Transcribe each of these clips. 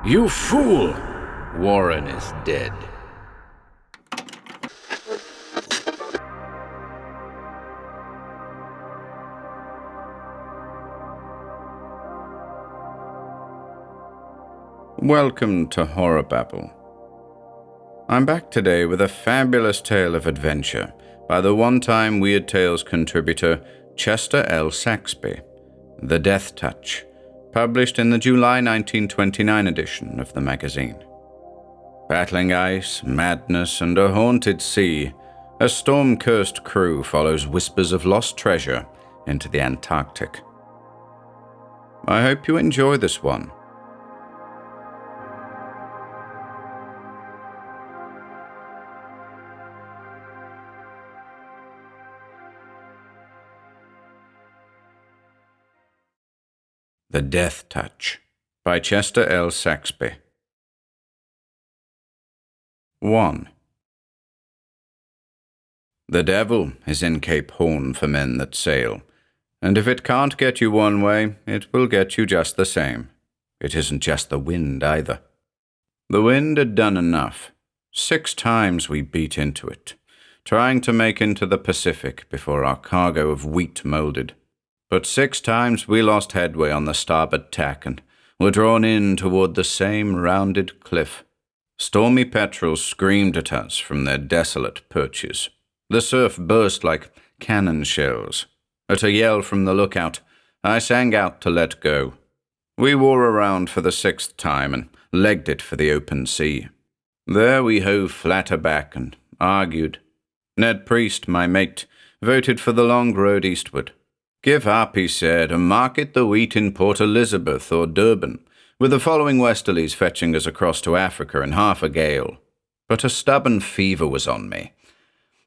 You fool! Warren is dead. Welcome to HorrorBabble. I'm back today with a fabulous tale of adventure by the one-time Weird Tales contributor Chester L. Saxby, The Death Touch, published in the July 1929 edition of the magazine. Battling ice, madness, and a haunted sea, a storm-cursed crew follows whispers of lost treasure into the Antarctic. I hope you enjoy this one. The Death Touch by Chester L. Saxby. 1. The devil is in Cape Horn for men that sail, and if it can't get you one way, it will get you just the same. It isn't just the wind either. The wind had done enough. 6 times we beat into it, trying to make into the Pacific before our cargo of wheat molded. But 6 times we lost headway on the starboard tack and were drawn in toward the same rounded cliff. Stormy petrels screamed at us from their desolate perches. The surf burst like cannon shells. At a yell from the lookout, I sang out to let go. We wore around for the 6th time and legged it for the open sea. There we hove flat aback and argued. Ned Priest, my mate, voted for the long road eastward. Give up, he said, and market the wheat in Port Elizabeth or Durban, with the following westerlies fetching us across to Africa in half a gale. But a stubborn fever was on me.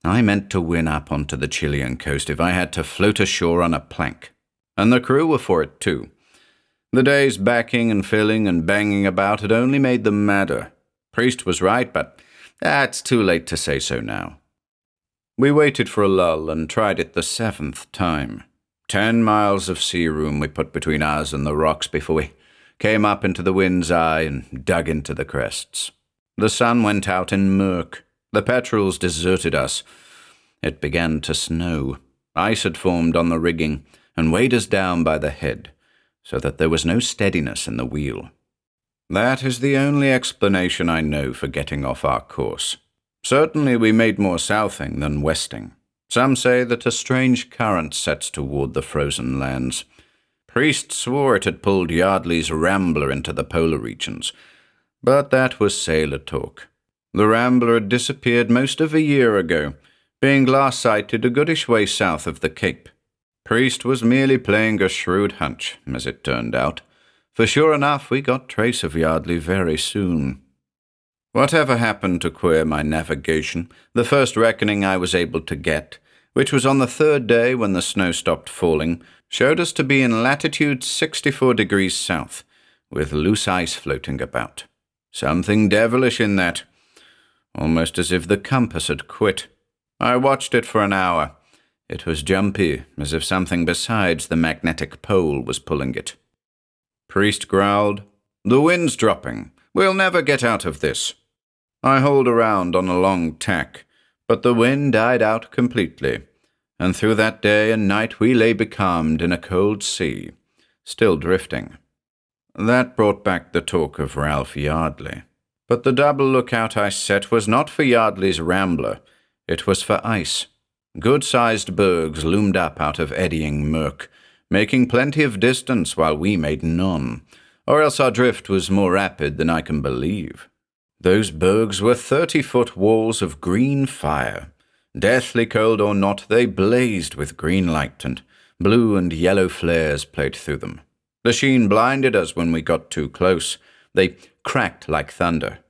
I meant to win up onto the Chilean coast if I had to float ashore on a plank. And the crew were for it too. The days backing and filling and banging about had only made them madder. Priest was right, but it's too late to say so now. We waited for a lull and tried it the 7th time. 10 miles of sea room we put between us and the rocks before we came up into the wind's eye and dug into the crests. The sun went out in murk. The petrels deserted us. It began to snow. Ice had formed on the rigging and weighed us down by the head, so that there was no steadiness in the wheel. That is the only explanation I know for getting off our course. Certainly we made more southing than westing. Some say that a strange current sets toward the frozen lands. Priest swore it had pulled Yardley's Rambler into the polar regions, but that was sailor talk. The Rambler had disappeared most of a year ago, being last sighted a goodish way south of the Cape. Priest was merely playing a shrewd hunch, as it turned out, for sure enough we got trace of Yardley very soon. Whatever happened to queer my navigation, the first reckoning I was able to get, which was on the 3rd day when the snow stopped falling, showed us to be in latitude 64 degrees south, with loose ice floating about. Something devilish in that, almost as if the compass had quit. I watched it for an hour. It was jumpy, as if something besides the magnetic pole was pulling it. Priest growled, "The wind's dropping. We'll never get out of this." I hauled around on a long tack, but the wind died out completely, and through that day and night we lay becalmed in a cold sea, still drifting. That brought back the talk of Ralph Yardley. But the double lookout I set was not for Yardley's Rambler, it was for ice. Good-sized bergs loomed up out of eddying murk, making plenty of distance while we made none, or else our drift was more rapid than I can believe. Those bergs were 30-foot walls of green fire. Deathly cold or not, they blazed with green light, and blue and yellow flares played through them. The sheen blinded us when we got too close. They cracked like thunder.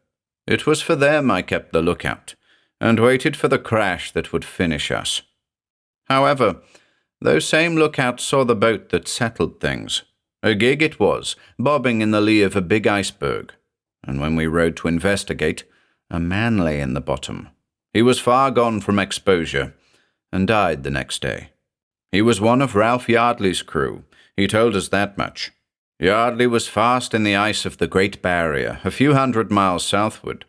It was for them I kept the lookout, and waited for the crash that would finish us. However, those same lookouts saw the boat that settled things. A gig it was, bobbing in the lee of a big iceberg. And when we rowed to investigate, a man lay in the bottom. He was far gone from exposure, and died the next day. He was one of Ralph Yardley's crew. He told us that much. Yardley was fast in the ice of the Great Barrier, a few 100 miles southward.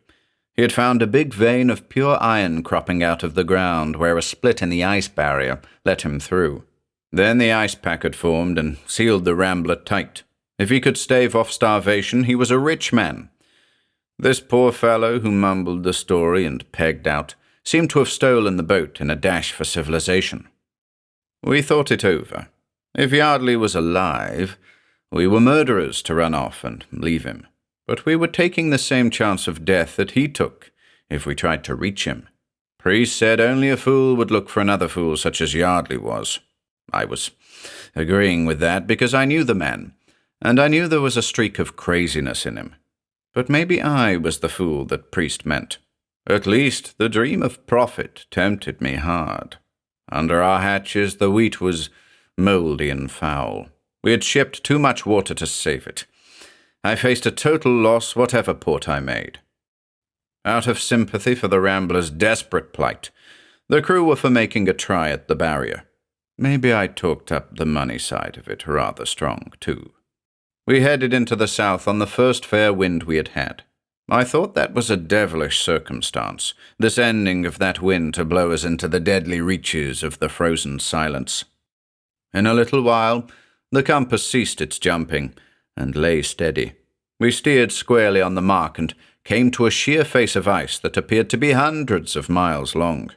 He had found a big vein of pure iron cropping out of the ground where a split in the ice barrier let him through. Then the ice pack had formed and sealed the Rambler tight. If he could stave off starvation, he was a rich man. This poor fellow who mumbled the story and pegged out seemed to have stolen the boat in a dash for civilization. We thought it over. If Yardley was alive, we were murderers to run off and leave him. But we were taking the same chance of death that he took if we tried to reach him. Priest said only a fool would look for another fool such as Yardley was. I was agreeing with that because I knew the man, and I knew there was a streak of craziness in him. But maybe I was the fool that Priest meant. At least the dream of profit tempted me hard. Under our hatches the wheat was mouldy and foul. We had shipped too much water to save it. I faced a total loss whatever port I made. Out of sympathy for the Rambler's desperate plight, the crew were for making a try at the barrier. Maybe I talked up the money side of it rather strong, too. We headed into the south on the first fair wind we had had. I thought that was a devilish circumstance, this ending of that wind to blow us into the deadly reaches of the frozen silence. In a little while, the compass ceased its jumping and lay steady. We steered squarely on the mark and came to a sheer face of ice that appeared to be hundreds of miles long.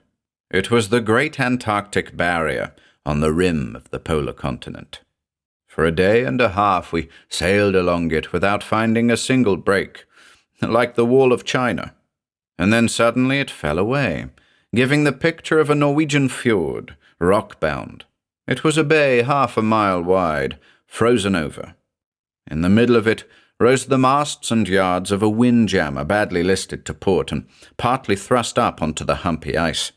It was the great Antarctic barrier on the rim of the polar continent. For a day and a half we sailed along it without finding a single break, like the wall of China. And then suddenly it fell away, giving the picture of a Norwegian fjord, rock-bound. It was a bay half a mile wide, frozen over. In the middle of it rose the masts and yards of a windjammer badly listed to port and partly thrust up onto the humpy ice.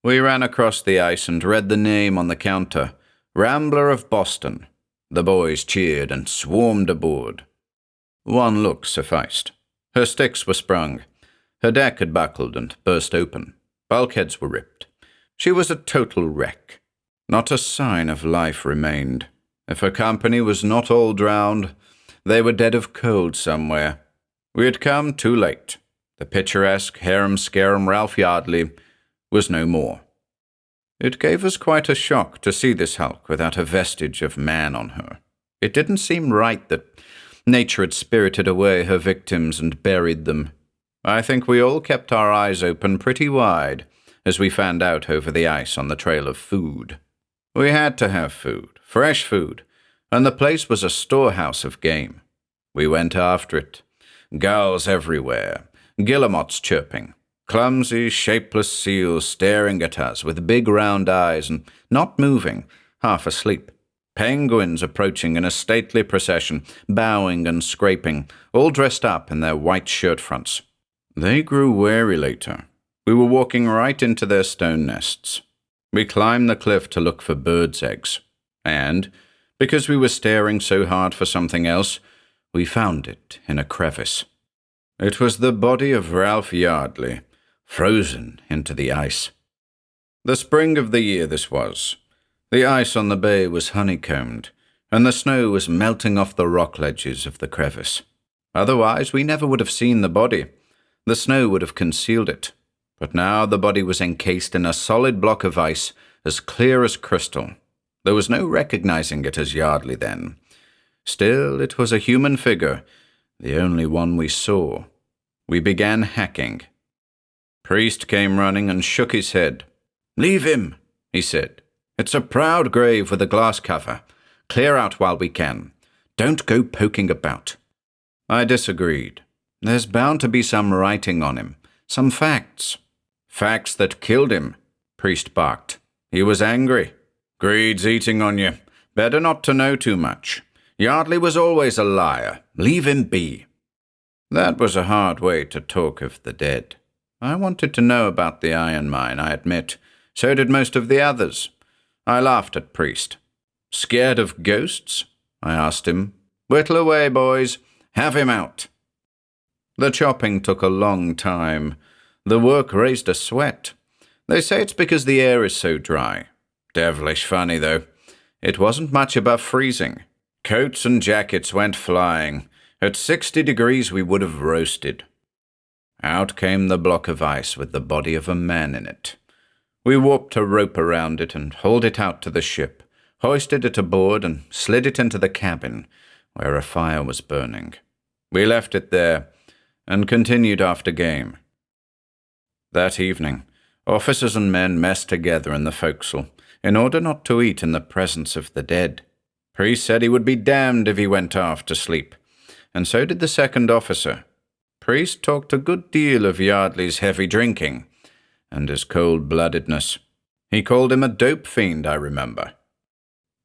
We ran across the ice and read the name on the counter, Rambler of Boston. The boys cheered and swarmed aboard. One look sufficed. Her sticks were sprung. Her deck had buckled and burst open. Bulkheads were ripped. She was a total wreck. Not a sign of life remained. If her company was not all drowned, they were dead of cold somewhere. We had come too late. The picturesque, harum-scarum Ralph Yardley was no more. It gave us quite a shock to see this hulk without a vestige of man on her. It didn't seem right that nature had spirited away her victims and buried them. I think we all kept our eyes open pretty wide as we fanned out over the ice on the trail of food. We had to have food, fresh food, and the place was a storehouse of game. We went after it. Gulls everywhere, guillemots chirping, clumsy, shapeless seals staring at us with big round eyes and not moving, half asleep. Penguins approaching in a stately procession, bowing and scraping, all dressed up in their white shirt fronts. They grew wary later. We were walking right into their stone nests. We climbed the cliff to look for birds' eggs, and, because we were staring so hard for something else, we found it in a crevice. It was the body of Ralph Yardley, frozen into the ice. The spring of the year this was. The ice on the bay was honeycombed, and the snow was melting off the rock ledges of the crevice. Otherwise, we never would have seen the body. The snow would have concealed it. But now the body was encased in a solid block of ice as clear as crystal. There was no recognizing it as Yardley then. Still, it was a human figure, the only one we saw. We began hacking. Priest came running and shook his head. "Leave him," he said. "It's a proud grave with a glass cover. Clear out while we can. Don't go poking about." I disagreed. There's bound to be some writing on him, some facts. "Facts that killed him," Priest barked. He was angry. "Greed's eating on you. Better not to know too much. Yardley was always a liar. Leave him be." That was a hard way to talk of the dead. I wanted to know about the iron mine, I admit. So did most of the others. I laughed at Priest. "Scared of ghosts?" I asked him. "Whittle away, boys. Have him out." The chopping took a long time. The work raised a sweat. They say it's because the air is so dry. Devilish funny, though. It wasn't much above freezing. Coats and jackets went flying. At 60 degrees we would have roasted. Out came the block of ice with the body of a man in it. We warped a rope around it and hauled it out to the ship, hoisted it aboard and slid it into the cabin, where a fire was burning. We left it there and continued after game. That evening, officers and men messed together in the forecastle in order not to eat in the presence of the dead. Priest said he would be damned if he went aft to sleep, and so did the second officer. Priest talked a good deal of Yardley's heavy drinking and his cold-bloodedness. He called him a dope fiend, I remember.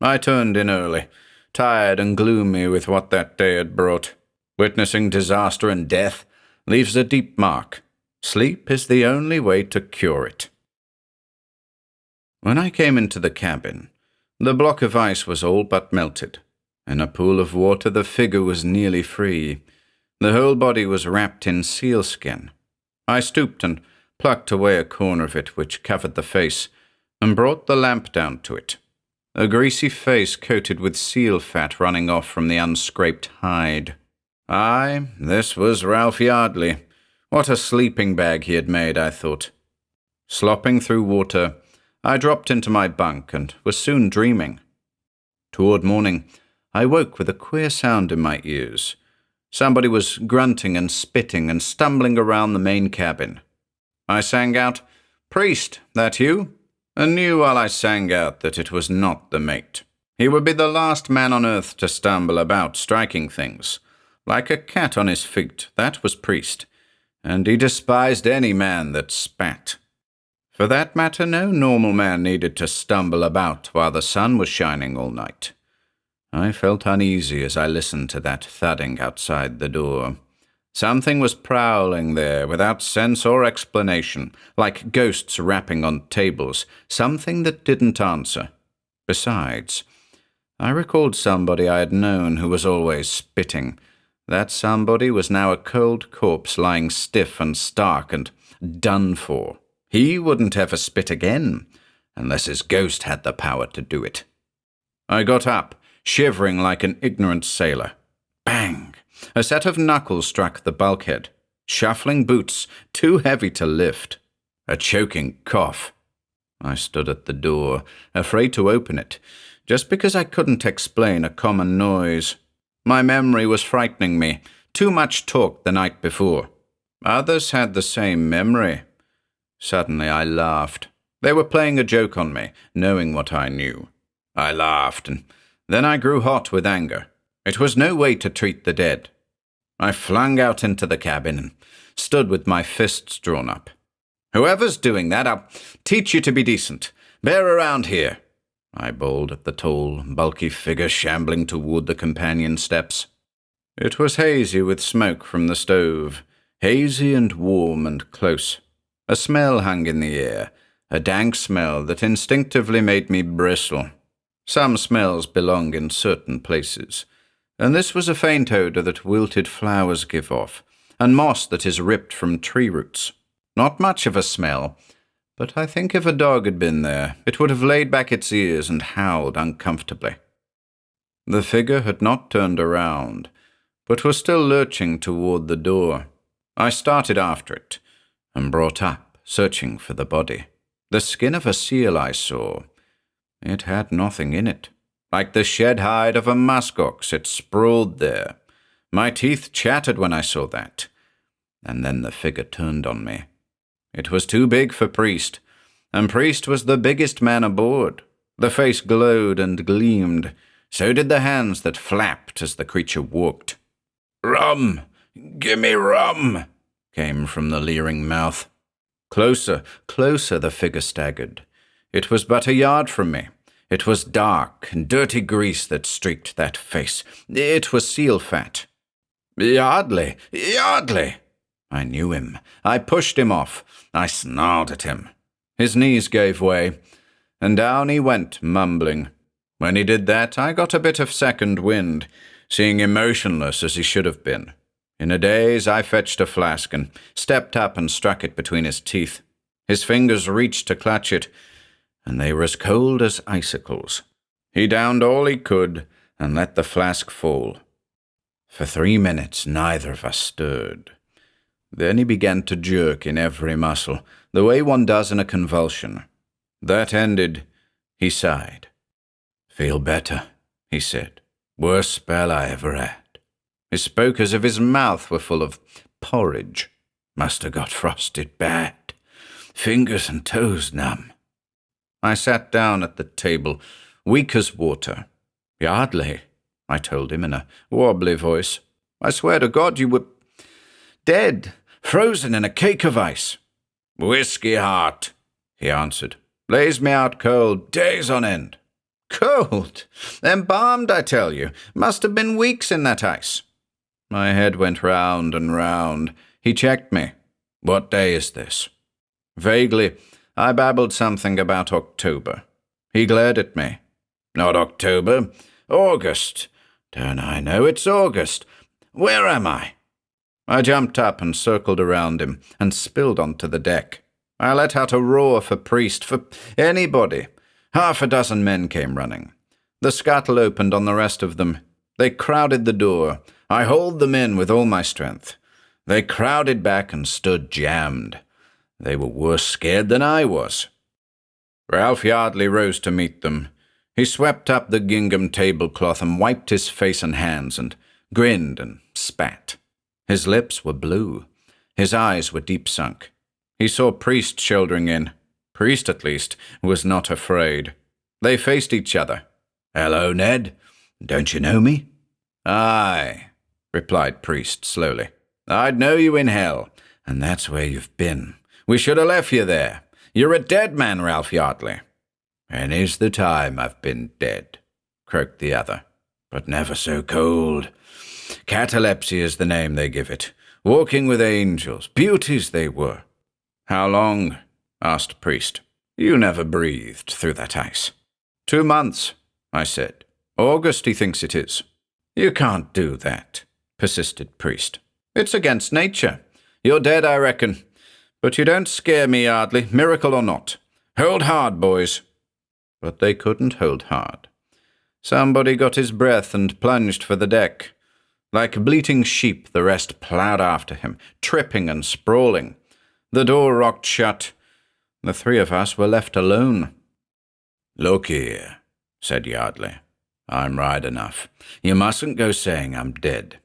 I turned in early, tired and gloomy with what that day had brought. Witnessing disaster and death leaves a deep mark. Sleep is the only way to cure it. When I came into the cabin, the block of ice was all but melted. In a pool of water the figure was nearly free. The whole body was wrapped in sealskin. I stooped and plucked away a corner of it which covered the face, and brought the lamp down to it. A greasy face coated with seal fat running off from the unscraped hide. Aye, this was Ralph Yardley. What a sleeping bag he had made, I thought. Slopping through water, I dropped into my bunk and was soon dreaming. Toward morning, I woke with a queer sound in my ears. Somebody was grunting and spitting and stumbling around the main cabin. I sang out, "Priest, that you?" and knew while I sang out that it was not the mate. He would be the last man on earth to stumble about striking things. Like a cat on his feet, that was Priest, and he despised any man that spat. For that matter, no normal man needed to stumble about while the sun was shining all night. I felt uneasy as I listened to that thudding outside the door. Something was prowling there without sense or explanation, like ghosts rapping on tables, something that didn't answer. Besides, I recalled somebody I had known who was always spitting. That somebody was now a cold corpse lying stiff and stark and done for. He wouldn't ever spit again, unless his ghost had the power to do it. I got up, shivering like an ignorant sailor. Bang! A set of knuckles struck the bulkhead. Shuffling boots, too heavy to lift. A choking cough. I stood at the door, afraid to open it, just because I couldn't explain a common noise. My memory was frightening me. Too much talk the night before. Others had the same memory. Suddenly I laughed. They were playing a joke on me, knowing what I knew. I laughed, and then I grew hot with anger. It was no way to treat the dead. I flung out into the cabin and stood with my fists drawn up. "Whoever's doing that, I'll teach you to be decent. Bear around here," I bawled at the tall, bulky figure shambling toward the companion steps. It was hazy with smoke from the stove, hazy and warm and close. A smell hung in the air, a dank smell that instinctively made me bristle. Some smells belong in certain places, and this was a faint odor that wilted flowers give off, and moss that is ripped from tree roots. Not much of a smell, but I think if a dog had been there, it would have laid back its ears and howled uncomfortably. The figure had not turned around, but was still lurching toward the door. I started after it, and brought up, searching for the body. The skin of a seal I saw. It had nothing in it. Like the shed hide of a muskox, it sprawled there. My teeth chattered when I saw that. And then the figure turned on me. It was too big for Priest, and Priest was the biggest man aboard. The face glowed and gleamed. So did the hands that flapped as the creature walked. "Rum! Gimme rum!" came from the leering mouth. Closer, closer the figure staggered. It was but a yard from me. It was dark and dirty grease that streaked that face. It was seal fat. "Yardley! Yardley!" I knew him. I pushed him off. I snarled at him. His knees gave way, and down he went, mumbling. When he did that, I got a bit of second wind, seeing him motionless as he should have been. In a daze, I fetched a flask and stepped up and struck it between his teeth. His fingers reached to clutch it, and they were as cold as icicles. He downed all he could, and let the flask fall. For 3 minutes neither of us stirred. Then he began to jerk in every muscle, the way one does in a convulsion. That ended, he sighed. "Feel better," he said. "Worst spell I ever had." He spoke as if his mouth were full of porridge. Must have got frosted bad. Fingers and toes numb. I sat down at the table, weak as water. "Yardley," I told him in a wobbly voice, "I swear to God you were dead, frozen in a cake of ice." "Whiskey heart," he answered. "Lays me out cold, days on end." "Cold? Embalmed, I tell you. Must have been weeks in that ice." My head went round and round. He checked me. "What day is this?" Vaguely, I babbled something about October. He glared at me. "Not October. August. Don't I know it's August? Where am I?" I jumped up and circled around him and spilled onto the deck. I let out a roar for Priest, for anybody. 6 men came running. The scuttle opened on the rest of them. They crowded the door. I hauled them in with all my strength. They crowded back and stood jammed. They were worse scared than I was. Ralph Yardley rose to meet them. He swept up the gingham tablecloth and wiped his face and hands and grinned and spat. His lips were blue. His eyes were deep sunk. He saw Priest shouldering in. Priest, at least, was not afraid. They faced each other. "Hello, Ned. Don't you know me?" "Aye," replied Priest slowly. "I'd know you in hell, and that's where you've been. We should have left you there. You're a dead man, Ralph Yardley." "Any's the time I've been dead," croaked the other, "but never so cold. Catalepsy is the name they give it. Walking with angels. Beauties they were." "How long?" asked Priest. "You never breathed through that ice." 2 months, I said. "August, he thinks it is." "You can't do that," persisted Priest. "It's against nature. You're dead, I reckon. But you don't scare me, Yardley, miracle or not. Hold hard, boys." But they couldn't hold hard. Somebody got his breath and plunged for the deck. Like bleating sheep, the rest ploughed after him, tripping and sprawling. The door rocked shut. The 3 of us were left alone. "Look here," said Yardley. "I'm right enough. You mustn't go saying I'm dead.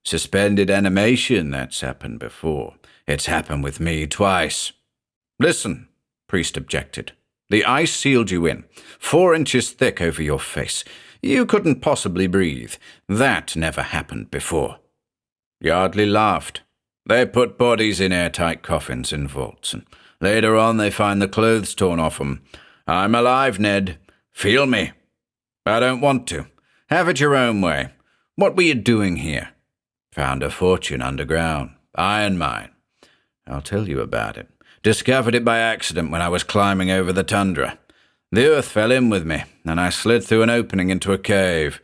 Suspended animation, that's happened before. It's happened with me twice." "Listen," Priest objected. "The ice sealed you in, 4 inches thick over your face. You couldn't possibly breathe. That never happened before." Yardley laughed. "They put bodies in airtight coffins in vaults, and later on they find the clothes torn off 'em. I'm alive, Ned. Feel me." "I don't want to. Have it your own way. What were you doing here?" "Found a fortune underground. Iron mine. I'll tell you about it. Discovered it by accident when I was climbing over the tundra. The earth fell in with me, and I slid through an opening into a cave.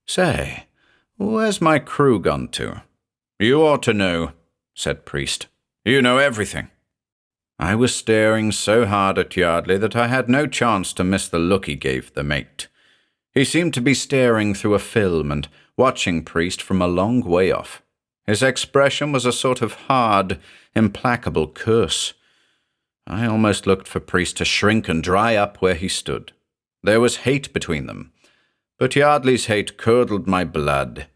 Say, where's my crew gone to?" "You ought to know," said Priest. "You know everything." I was staring so hard at Yardley that I had no chance to miss the look he gave the mate. He seemed to be staring through a film and watching Priest from a long way off. His expression was a sort of hard, implacable curse. I almost looked for Priest to shrink and dry up where he stood. There was hate between them, but Yardley's hate curdled my blood.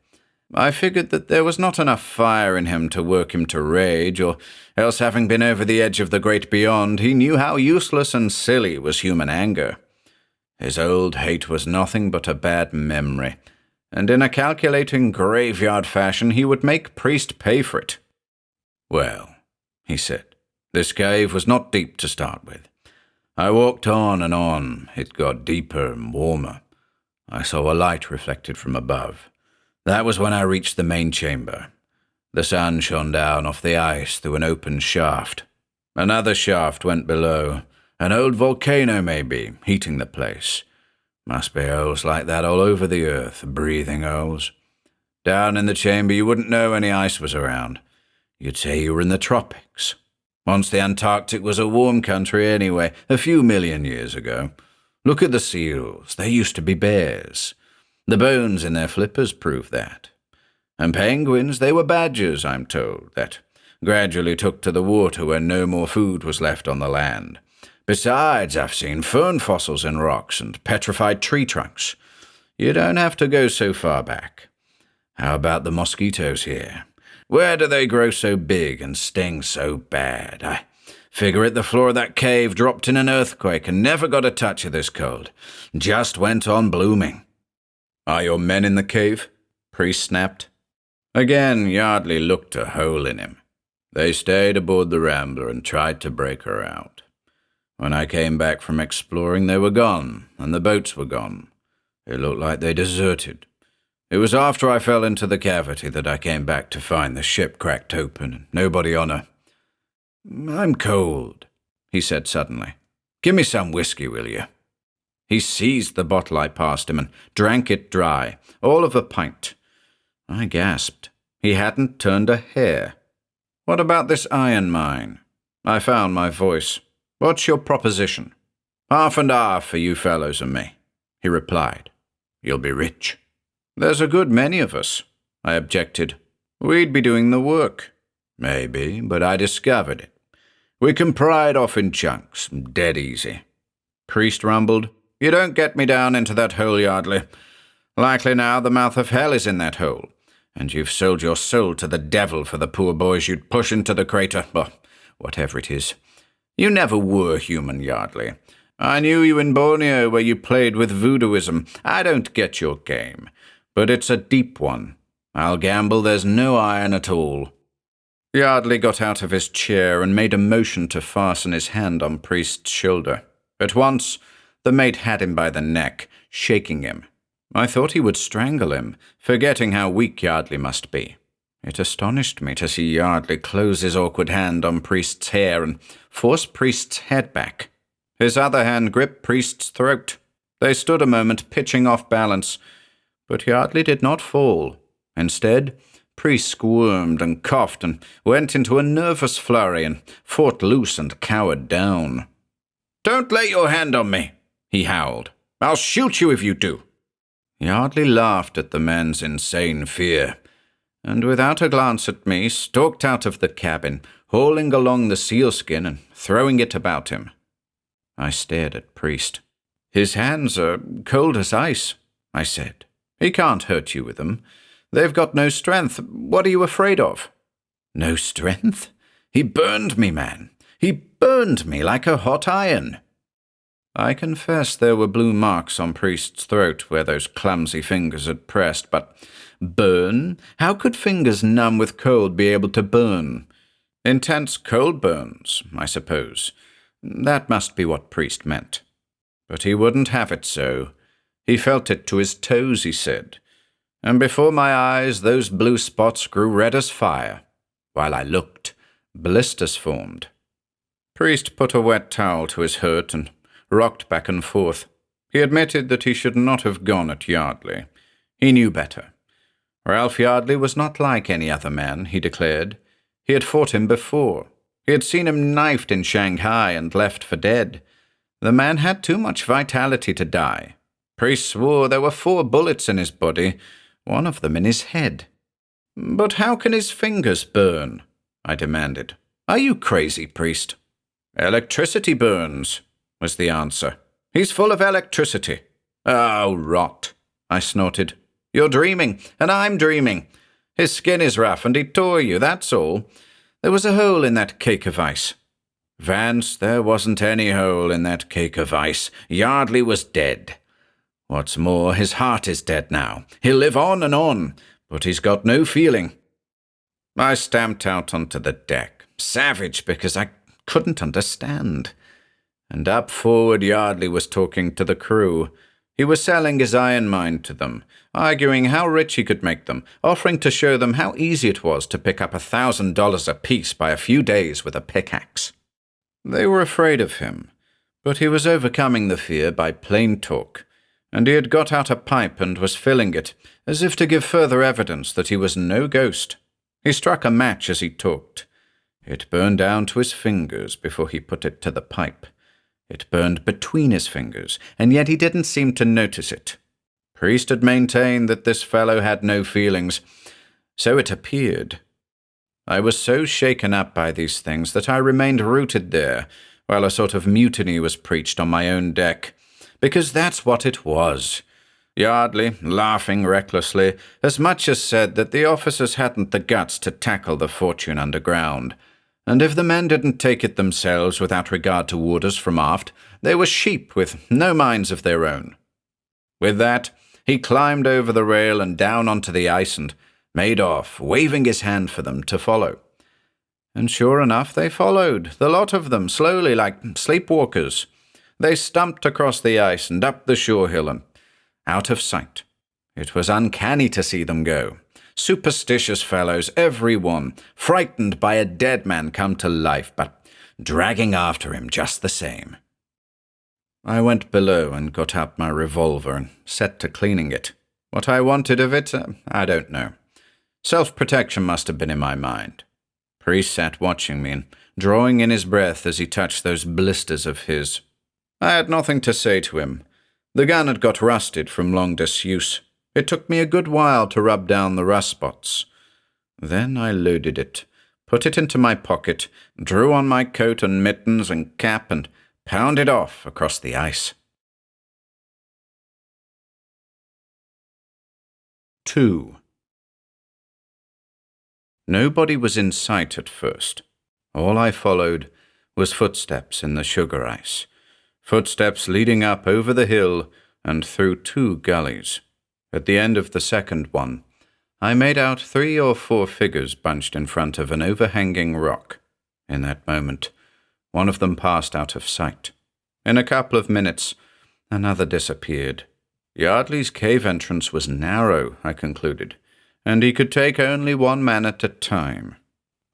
I figured that there was not enough fire in him to work him to rage, or else having been over the edge of the great beyond, he knew how useless and silly was human anger. His old hate was nothing but a bad memory, and in a calculating graveyard fashion he would make Priest pay for it. "Well," he said, "this cave was not deep to start with. I walked on and on. It got deeper and warmer. I saw a light reflected from above. That was when I reached the main chamber. The sun shone down off the ice through an open shaft. Another shaft went below. An old volcano, maybe, heating the place. Must be holes like that all over the earth, breathing holes. Down in the chamber you wouldn't know any ice was around. You'd say you were in the tropics. Once the Antarctic was a warm country anyway, a few million years ago. Look at the seals. They used to be bears. The bones in their flippers prove that. And penguins, they were badgers, I'm told, that gradually took to the water when no more food was left on the land. Besides, I've seen fern fossils in rocks and petrified tree trunks. You don't have to go so far back. How about the mosquitoes here? Where do they grow so big and sting so bad? I figure it the floor of that cave dropped in an earthquake and never got a touch of this cold. Just went on blooming. Are your men in the cave? Priest snapped. Again, Yardley looked a hole in him. They stayed aboard the Rambler and tried to break her out. When I came back from exploring, they were gone, and the boats were gone. It looked like they deserted. It was after I fell into the cavity that I came back to find the ship cracked open and nobody on her. I'm cold, he said suddenly. Give me some whiskey, will you? He seized the bottle I passed him and drank it dry, all of a pint. I gasped. He hadn't turned a hair. What about this iron mine? I found my voice. What's your proposition? Half and half for you fellows and me, he replied. You'll be rich. There's a good many of us, I objected. We'd be doing the work. Maybe, but I discovered it. We can pry it off in chunks, dead easy. Priest rumbled. You don't get me down into that hole, Yardley. Likely now the mouth of hell is in that hole, and you've sold your soul to the devil for the poor boys you'd push into the crater, or whatever it is. You never were human, Yardley. I knew you in Borneo where you played with voodooism. I don't get your game, but it's a deep one. I'll gamble there's no iron at all. Yardley got out of his chair and made a motion to fasten his hand on Priest's shoulder. At once, the mate had him by the neck, shaking him. I thought he would strangle him, forgetting how weak Yardley must be. It astonished me to see Yardley close his awkward hand on Priest's hair and force Priest's head back. His other hand gripped Priest's throat. They stood a moment, pitching off balance, but Yardley did not fall. Instead, Priest squirmed and coughed and went into a nervous flurry and fought loose and cowered down. Don't lay your hand on me, he howled. I'll shoot you if you do. Yardley laughed at the man's insane fear, and without a glance at me, stalked out of the cabin, hauling along the sealskin and throwing it about him. I stared at Priest. His hands are cold as ice, I said. He can't hurt you with them. They've got no strength. What are you afraid of? No strength? He burned me, man. He burned me like a hot iron. I confess there were blue marks on Priest's throat where those clumsy fingers had pressed, but burn? How could fingers numb with cold be able to burn? Intense cold burns, I suppose. That must be what Priest meant. But he wouldn't have it so. He felt it to his toes, he said. And before my eyes those blue spots grew red as fire. While I looked, blisters formed. Priest put a wet towel to his hurt and rocked back and forth. He admitted that he should not have gone at Yardley. He knew better. Ralph Yardley was not like any other man, he declared. He had fought him before. He had seen him knifed in Shanghai and left for dead. The man had too much vitality to die. Priest swore there were 4 bullets in his body, one of them in his head. But how can his fingers burn? I demanded. Are you crazy, Priest? Electricity burns, was the answer. He's full of electricity. Oh, rot, I snorted. You're dreaming, and I'm dreaming. His skin is rough, and he tore you, that's all. There was a hole in that cake of ice. Vance, there wasn't any hole in that cake of ice. Yardley was dead. What's more, his heart is dead now. He'll live on, but he's got no feeling. I stamped out onto the deck, savage because I couldn't understand. And up forward Yardley was talking to the crew. He was selling his iron mine to them, arguing how rich he could make them, offering to show them how easy it was to pick up $1,000 apiece by a few days with a pickaxe. They were afraid of him, but he was overcoming the fear by plain talk, and he had got out a pipe and was filling it, as if to give further evidence that he was no ghost. He struck a match as he talked. It burned down to his fingers before he put it to the pipe. It burned between his fingers, and yet he didn't seem to notice it. Priest had maintained that this fellow had no feelings. So it appeared. I was so shaken up by these things that I remained rooted there, while a sort of mutiny was preached on my own deck, because that's what it was. Yardley, laughing recklessly, as much as said that the officers hadn't the guts to tackle the fortune underground, and if the men didn't take it themselves without regard to orders from aft, they were sheep with no minds of their own. With that, he climbed over the rail and down onto the ice and made off, waving his hand for them to follow. And sure enough, they followed, the lot of them, slowly like sleepwalkers. They stumped across the ice and up the shore hill and out of sight. It was uncanny to see them go. Superstitious fellows, every one, frightened by a dead man come to life, but dragging after him just the same. I went below and got out my revolver and set to cleaning it. What I wanted of it, I don't know. Self-protection must have been in my mind. Priest sat watching me and drawing in his breath as he touched those blisters of his. I had nothing to say to him. The gun had got rusted from long disuse. It took me a good while to rub down the rust spots. Then I loaded it, put it into my pocket, drew on my coat and mittens and cap, and pounded off across the ice. 2. Nobody was in sight at first. All I followed was footsteps in the sugar ice, footsteps leading up over the hill and through 2 gullies. At the end of the second one, I made out 3 or 4 figures bunched in front of an overhanging rock. In that moment, one of them passed out of sight. In a couple of minutes, another disappeared. Yardley's cave entrance was narrow, I concluded, and he could take only 1 man at a time.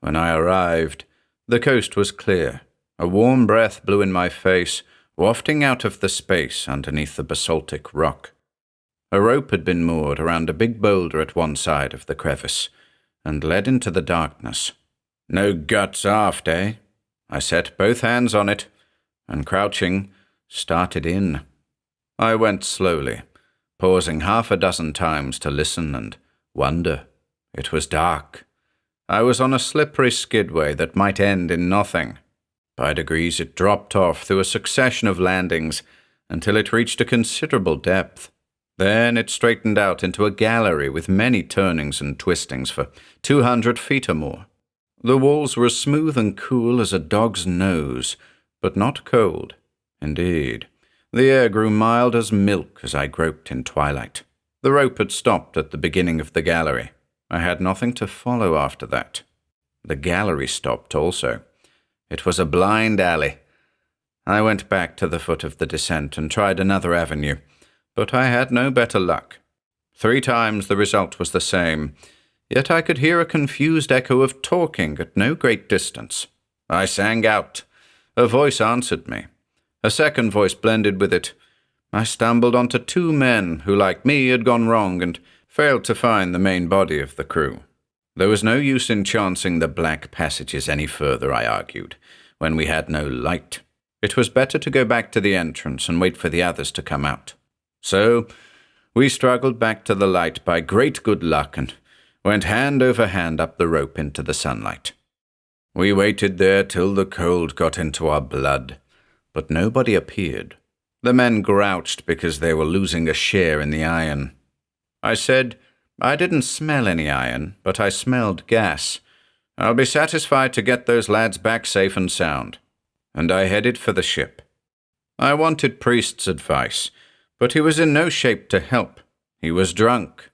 When I arrived, the coast was clear. A warm breath blew in my face, wafting out of the space underneath the basaltic rock. A rope had been moored around a big boulder at one side of the crevice, and led into the darkness. No guts aft, eh? I set both hands on it, and crouching, started in. I went slowly, pausing 6 times to listen and wonder. It was dark. I was on a slippery skidway that might end in nothing. By degrees it dropped off through a succession of landings until it reached a considerable depth. Then it straightened out into a gallery with many turnings and twistings for 200 feet or more. The walls were as smooth and cool as a dog's nose, but not cold. Indeed, the air grew mild as milk as I groped in twilight. The rope had stopped at the beginning of the gallery. I had nothing to follow after that. The gallery stopped also. It was a blind alley. I went back to the foot of the descent and tried another avenue, but I had no better luck. 3 times the result was the same, yet I could hear a confused echo of talking at no great distance. I sang out. A voice answered me. A second voice blended with it. I stumbled onto 2 men who, like me, had gone wrong and failed to find the main body of the crew. There was no use in chancing the black passages any further, I argued, when we had no light. It was better to go back to the entrance and wait for the others to come out. So we struggled back to the light by great good luck and went hand over hand up the rope into the sunlight. We waited there till the cold got into our blood, but nobody appeared. The men grouched because they were losing a share in the iron. I said I didn't smell any iron, but I smelled gas. I'll be satisfied to get those lads back safe and sound. And I headed for the ship. I wanted Priest's advice, but he was in no shape to help. He was drunk.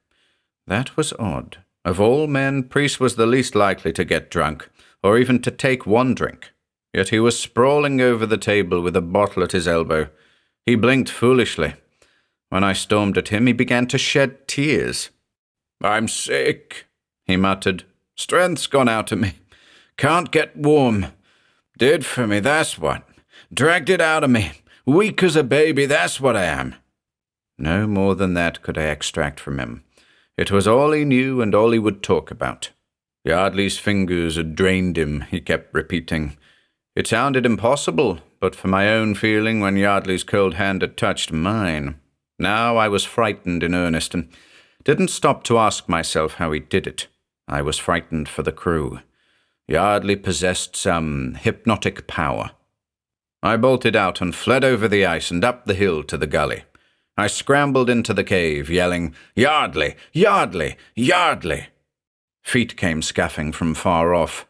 That was odd. Of all men, Priest was the least likely to get drunk, or even to take 1 drink. Yet he was sprawling over the table with a bottle at his elbow. He blinked foolishly. When I stormed at him, he began to shed tears. "I'm sick," he muttered. "Strength's gone out of me. Can't get warm. Did for me, that's what. Dragged it out of me. Weak as a baby, that's what I am." No more than that could I extract from him. It was all he knew and all he would talk about. Yardley's fingers had drained him, he kept repeating. It sounded impossible, but for my own feeling when Yardley's cold hand had touched mine. Now I was frightened in earnest and didn't stop to ask myself how he did it. I was frightened for the crew. Yardley possessed some hypnotic power. I bolted out and fled over the ice and up the hill to the gully. I scrambled into the cave, yelling, "Yardley! Yardley! Yardley!" Feet came scuffing from far off.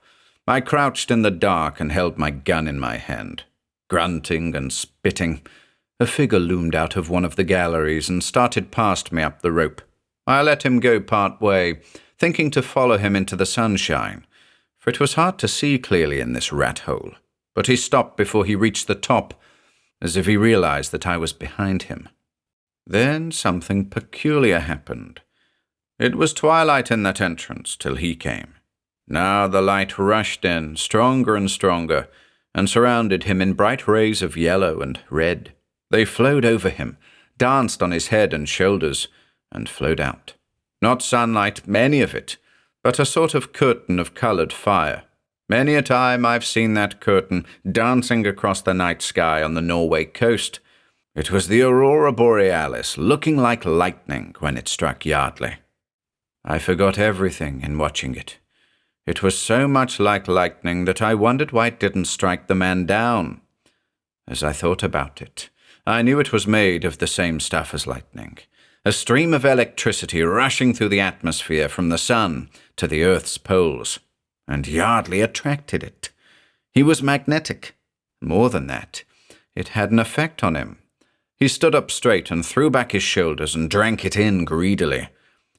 I crouched in the dark and held my gun in my hand. Grunting and spitting, a figure loomed out of one of the galleries and started past me up the rope. I let him go part way, thinking to follow him into the sunshine, for it was hard to see clearly in this rat hole. But he stopped before he reached the top, as if he realized that I was behind him. Then something peculiar happened. It was twilight in that entrance till he came. Now the light rushed in, stronger and stronger, and surrounded him in bright rays of yellow and red. They flowed over him, danced on his head and shoulders, and flowed out. Not sunlight, many of it, but a sort of curtain of coloured fire. Many a time I've seen that curtain dancing across the night sky on the Norway coast. It was the aurora borealis, looking like lightning when it struck Yardley. I forgot everything in watching it. It was so much like lightning that I wondered why it didn't strike the man down. As I thought about it, I knew it was made of the same stuff as lightning, a stream of electricity rushing through the atmosphere from the sun to the Earth's poles. And Yardley attracted it. He was magnetic. More than that, it had an effect on him. He stood up straight and threw back his shoulders and drank it in greedily.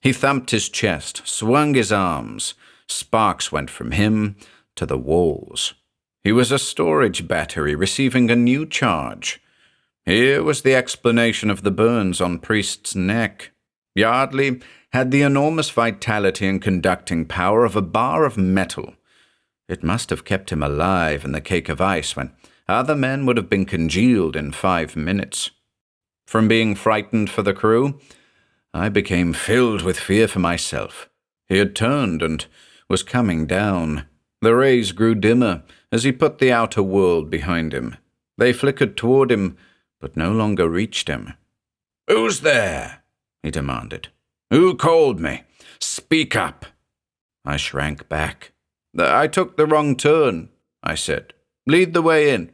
He thumped his chest, swung his arms. Sparks went from him to the walls. He was a storage battery receiving a new charge. Here was the explanation of the burns on Priest's neck. Yardley had the enormous vitality and conducting power of a bar of metal. It must have kept him alive in the cake of ice when other men would have been congealed in 5 minutes. From being frightened for the crew, I became filled with fear for myself. He had turned and was coming down. The rays grew dimmer as he put the outer world behind him. They flickered toward him, but no longer reached him. "Who's there?" he demanded. "Who called me? Speak up." I shrank back. "I took the wrong turn," I said. "Lead the way in."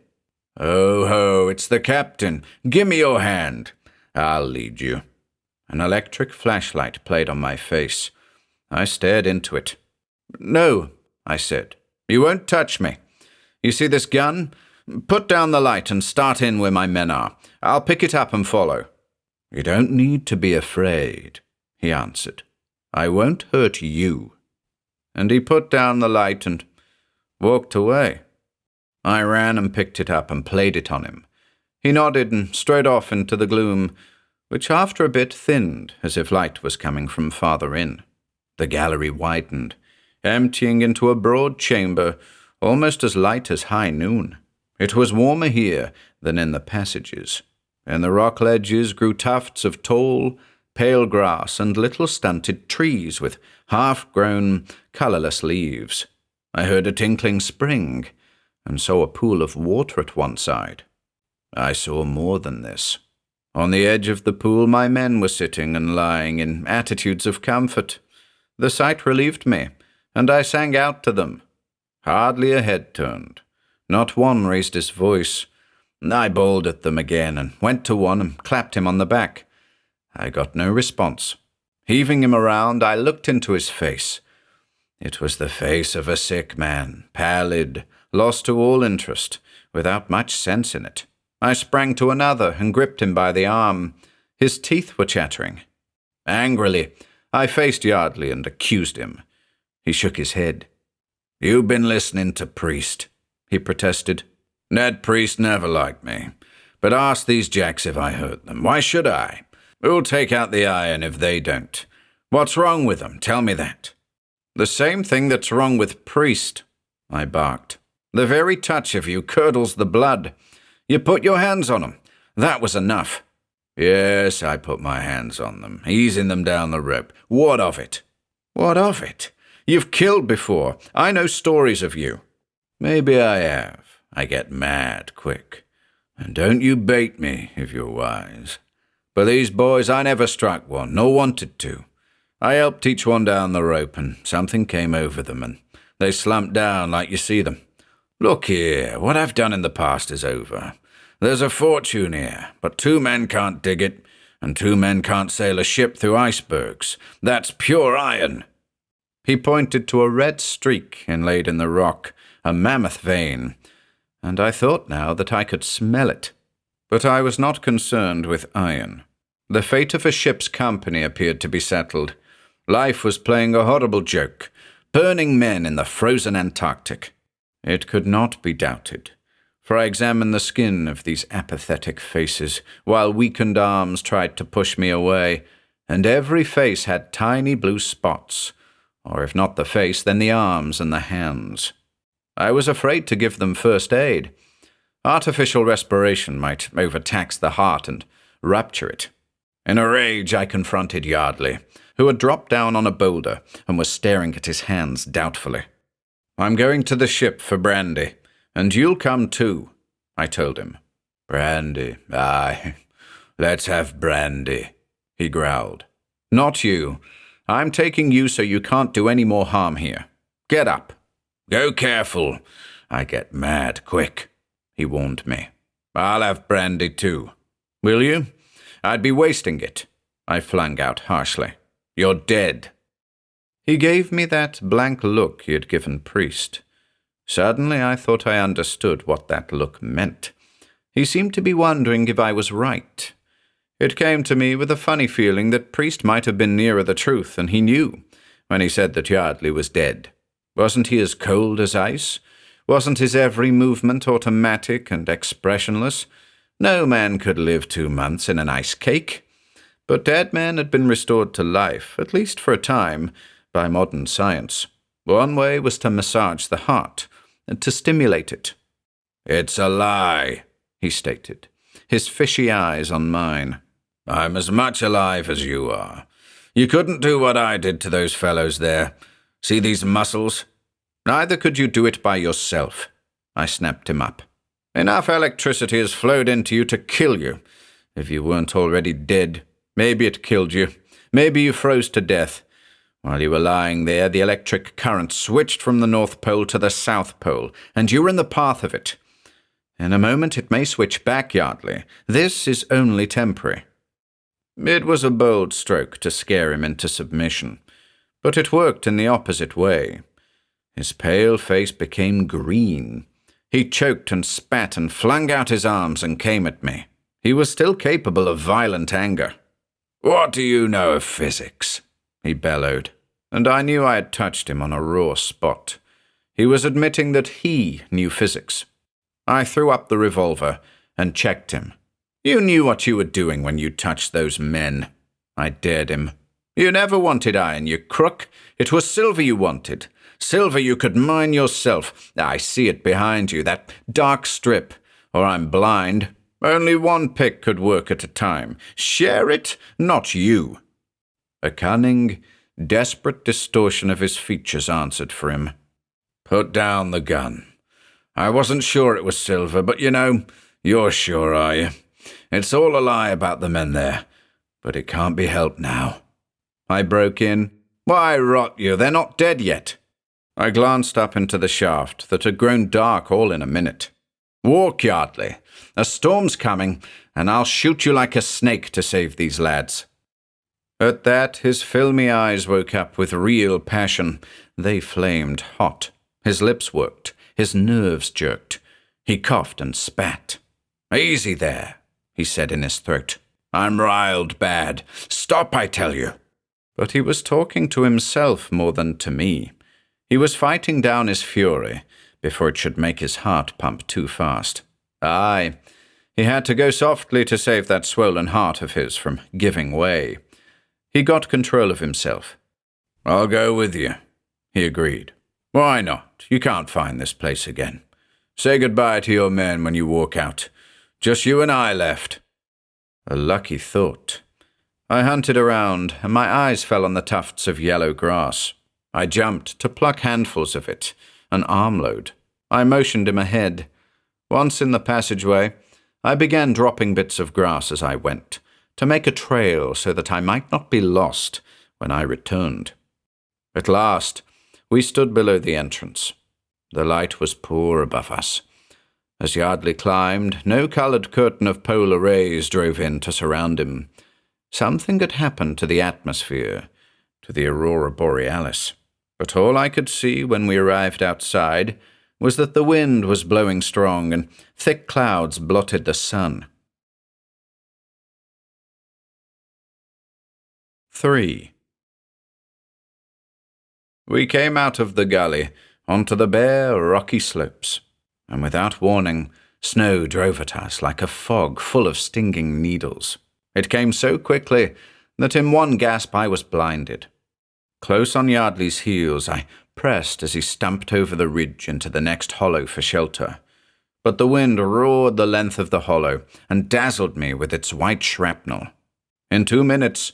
"Oh ho, it's the captain. Give me your hand. I'll lead you." An electric flashlight played on my face. I stared into it. "No," I said. "You won't touch me. You see this gun? Put down the light and start in where my men are. I'll pick it up and follow." "You don't need to be afraid," he answered. "I won't hurt you." And he put down the light and walked away. I ran and picked it up and played it on him. He nodded and strode off into the gloom, which after a bit thinned as if light was coming from farther in. The gallery widened, emptying into a broad chamber almost as light as high noon. It was warmer here than in the passages. In the rock ledges grew tufts of tall, pale grass and little stunted trees with half-grown, colourless leaves. I heard a tinkling spring and saw a pool of water at one side. I saw more than this. On the edge of the pool my men were sitting and lying in attitudes of comfort. The sight relieved me, and I sang out to them. Hardly a head turned. Not one raised his voice. I bawled at them again and went to one and clapped him on the back. I got no response. Heaving him around, I looked into his face. It was the face of a sick man, pallid, lost to all interest, without much sense in it. I sprang to another and gripped him by the arm. His teeth were chattering. Angrily, I faced Yardley and accused him. He shook his head. "You've been listening to Priest," he protested. "Ned Priest never liked me. But ask these jacks if I hurt them. Why should I? Who'll take out the iron if they don't? What's wrong with them? Tell me that." "The same thing that's wrong with Priest," I barked. "The very touch of you curdles the blood. You put your hands on 'em. That was enough." "Yes, I put my hands on them, easing them down the rope. What of it?" "What of it? You've killed before. I know stories of you." "Maybe I have. I get mad quick. And don't you bait me if you're wise. But these boys, I never struck one, nor wanted to. I helped each one down the rope, and something came over them, and they slumped down like you see them. Look here, what I've done in the past is over. There's a fortune here, but 2 men can't dig it, and 2 men can't sail a ship through icebergs. That's pure iron." He pointed to a red streak inlaid in the rock, a mammoth vein, and I thought now that I could smell it. But I was not concerned with iron. The fate of a ship's company appeared to be settled. Life was playing a horrible joke, burning men in the frozen Antarctic. It could not be doubted, for I examined the skin of these apathetic faces, while weakened arms tried to push me away, and every face had tiny blue spots, or if not the face, then the arms and the hands. I was afraid to give them first aid. Artificial respiration might overtax the heart and rupture it. In a rage, I confronted Yardley, who had dropped down on a boulder and was staring at his hands doubtfully. "I'm going to the ship for brandy, and you'll come too," I told him. "Brandy, aye, let's have brandy," he growled. "Not you. I'm taking you so you can't do any more harm here. Get up." "Go careful. I get mad quick," he warned me. "I'll have brandy too." "Will you? I'd be wasting it," I flung out harshly. "You're dead." He gave me that blank look he had given Priest. Suddenly I thought I understood what that look meant. He seemed to be wondering if I was right. It came to me with a funny feeling that Priest might have been nearer the truth than he knew when he said that Yardley was dead. Wasn't he as cold as ice? Wasn't his every movement automatic and expressionless? No man could live 2 months in an ice cake. But dead men had been restored to life, at least for a time, by modern science. One way was to massage the heart, and to stimulate it. "It's a lie," he stated, his fishy eyes on mine. "I'm as much alive as you are. You couldn't do what I did to those fellows there. See these muscles? Neither could you do it by yourself." I snapped him up. "Enough electricity has flowed into you to kill you. If you weren't already dead, maybe it killed you. Maybe you froze to death. While you were lying there, the electric current switched from the North Pole to the South Pole, and you were in the path of it. In a moment it may switch back, Yardley. This is only temporary." It was a bold stroke to scare him into submission, but it worked in the opposite way. His pale face became green. He choked and spat and flung out his arms and came at me. He was still capable of violent anger. "What do you know of physics?" he bellowed, and I knew I had touched him on a raw spot. He was admitting that he knew physics. I threw up the revolver and checked him. "You knew what you were doing when you touched those men," I dared him. "You never wanted iron, you crook. It was silver you wanted. Silver you could mine yourself. I see it behind you, that dark strip. Or I'm blind. Only one pick could work at a time. Share it, not you." A cunning, desperate distortion of his features answered for him. "Put down the gun. I wasn't sure it was silver, but you're sure, are you? It's all a lie about the men there, but it can't be helped now." I broke in. "Why, rot you, they're not dead yet." I glanced up into the shaft that had grown dark all in a minute. "Walk, Yardley. A storm's coming, and I'll shoot you like a snake to save these lads." At that, his filmy eyes woke up with real passion. They flamed hot. His lips worked. His nerves jerked. He coughed and spat. "Easy there," he said in his throat. "I'm riled bad. Stop, I tell you." But he was talking to himself more than to me. He was fighting down his fury before it should make his heart pump too fast. Aye, he had to go softly to save that swollen heart of his from giving way. He got control of himself. "I'll go with you," he agreed. "Why not? You can't find this place again. Say goodbye to your men when you walk out. Just you and I left." A lucky thought. I hunted around, and my eyes fell on the tufts of yellow grass. I jumped to pluck handfuls of it, an armload. I motioned him ahead. Once in the passageway, I began dropping bits of grass as I went, to make a trail so that I might not be lost when I returned. At last, we stood below the entrance. The light was poor above us. As Yardley climbed, no coloured curtain of polar rays drove in to surround him. Something had happened to the atmosphere, to the aurora borealis. But all I could see when we arrived outside was that the wind was blowing strong and thick clouds blotted the sun. 3. We came out of the gully onto the bare, rocky slopes, and without warning, snow drove at us like a fog full of stinging needles. It came so quickly that in one gasp I was blinded. Close on Yardley's heels, I pressed as he stumped over the ridge into the next hollow for shelter. But the wind roared the length of the hollow and dazzled me with its white shrapnel. In 2 minutes,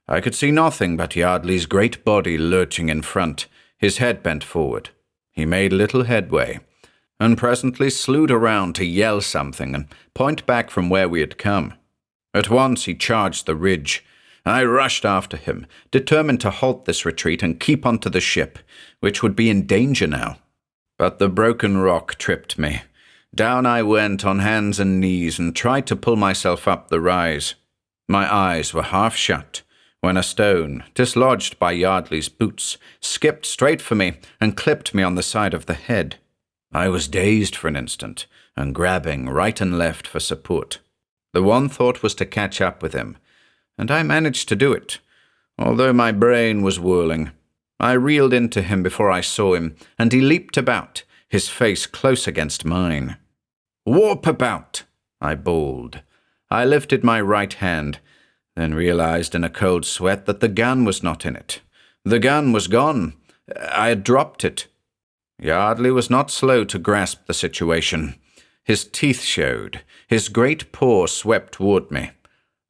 I could see nothing but Yardley's great body lurching in front, his head bent forward. He made little headway, and presently slewed around to yell something and point back from where we had come. At once he charged the ridge. I rushed after him, determined to halt this retreat and keep on to the ship, which would be in danger now. But the broken rock tripped me. Down I went on hands and knees and tried to pull myself up the rise. My eyes were half shut when a stone, dislodged by Yardley's boots, skipped straight for me and clipped me on the side of the head. I was dazed for an instant and grabbing right and left for support. The one thought was to catch up with him, and I managed to do it, although my brain was whirling. I reeled into him before I saw him, and he leaped about, his face close against mine. "Warp about!" I bawled. I lifted my right hand, then realized in a cold sweat that the gun was not in it. The gun was gone. I had dropped it. Yardley was not slow to grasp the situation. His teeth showed. His great paw swept toward me.